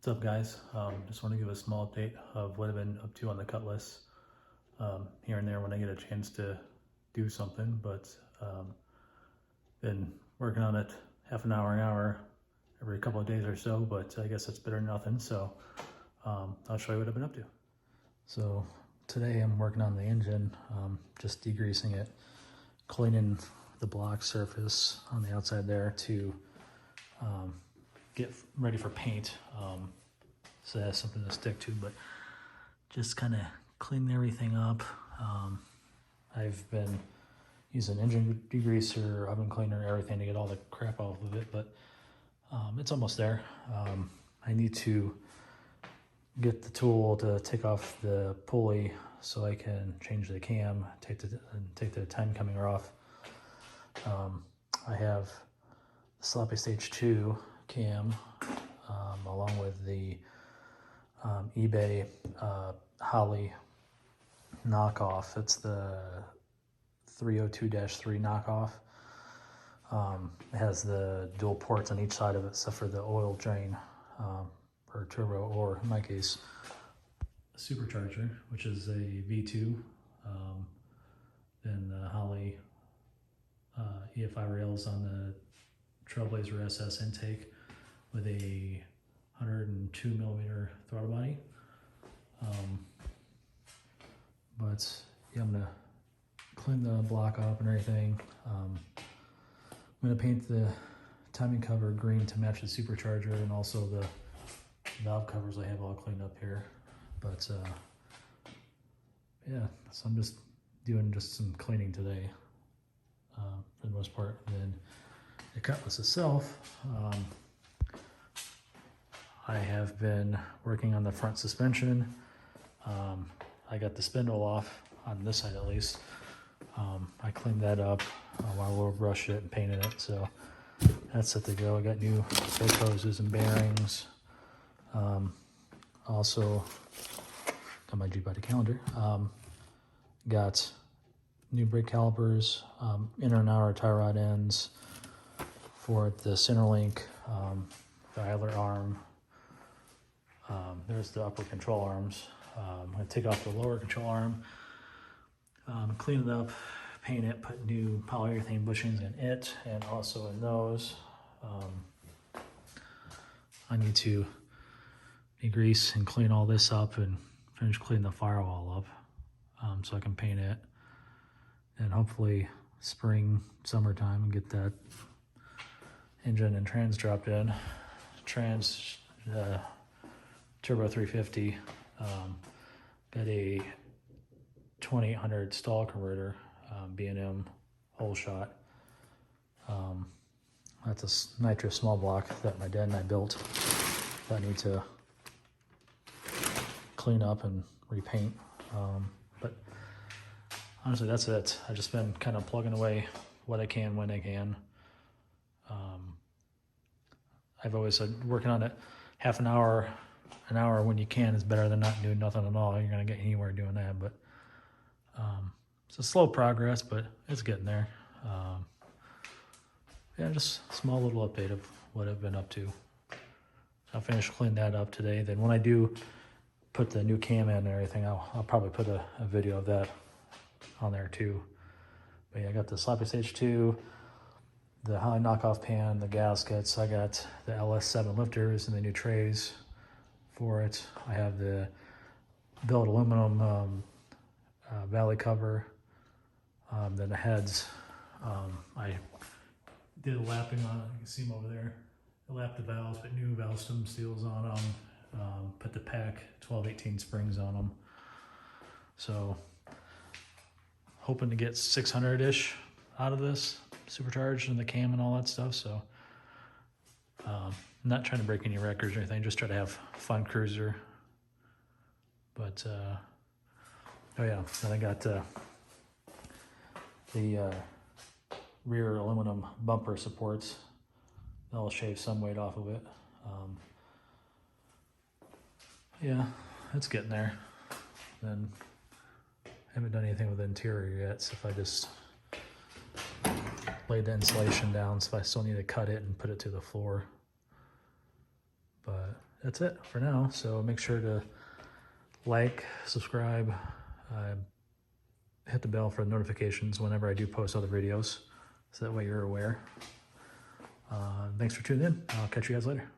What's up, guys? Just want to give a small update of what I've been up to on the Cutlass here and there when I get a chance to do something, but been working on it half an hour every couple of days or so, but I guess that's better than nothing. So I'll show you what I've been up to. So today I'm working on the engine, just degreasing it, cleaning the block surface on the outside there to get ready for paint, so that's something to stick to, but just kind of clean everything up. I've been using engine degreaser, oven cleaner, everything to get all the crap off of it, but it's almost there. I need to get the tool to take off the pulley so I can change the cam, take the time coming off. I have the Sloppy Stage 2 cam along with the eBay Holly knockoff. It's the 302-3 knockoff. It has the dual ports on each side of it except for the oil drain or turbo, or in my case a supercharger, which is a V2. Then the Holly EFI rails on the Trailblazer SS intake with a 102 millimeter throttle body. But yeah, I'm gonna clean the block up and everything. I'm gonna paint the timing cover green to match the supercharger, and also the valve covers I have all cleaned up here. But yeah, so I'm just doing some cleaning today for the most part. And then the Cutlass itself, I have been working on the front suspension. I got the spindle off on this side at least. I cleaned that up while we'll brush it and painted it, so that's set to go. I got new brake hoses and bearings. Also got my G-body calendar. Got new brake calipers, inner and outer tie rod ends for the center link, the idler arm. There's the upper control arms. I'm going to take off the lower control arm, clean it up, paint it, put new polyurethane bushings in it and also in those. I need to degrease and clean all this up and finish cleaning the firewall up so I can paint it. And hopefully spring, summertime, and get that engine and trans dropped in. Trans Turbo 350, got a 2800 stall converter, B&M whole shot. That's a nitro small block that my dad and I built that I need to clean up and repaint. But honestly, that's it. I've just been kind of plugging away what I can when I can. I've always said working on it half an hour when you can is better than not doing nothing at all. You're going to get anywhere doing that, but it's a slow progress, but it's getting there. Yeah, just a small little update of what I've been up to. I'll finish cleaning that up today. Then when I do put the new cam in and everything, I'll probably put a video of that on there too. But yeah, I got the Sloppy Stage 2, the Holly knockoff pan, the gaskets. I got the LS7 lifters and the new trays for it. I have the billet aluminum valley cover, then the heads. I did a lapping on it. You can see them over there. I lapped the valves, put new valve stem seals on them, put the pack 12-18 springs on them. So hoping to get 600-ish out of this, supercharged and the cam and all that stuff. So not trying to break any records or anything, just try to have fun cruiser. But oh yeah, then I got the rear aluminum bumper supports. That'll shave some weight off of it. Yeah, it's getting there. Then I haven't done anything with the interior yet, so if I just laid the insulation down, so I still need to cut it and put it to the floor. But that's it for now. So make sure to like, subscribe, hit the bell for notifications whenever I do post other videos, so that way you're aware. Thanks for tuning in. I'll catch you guys later.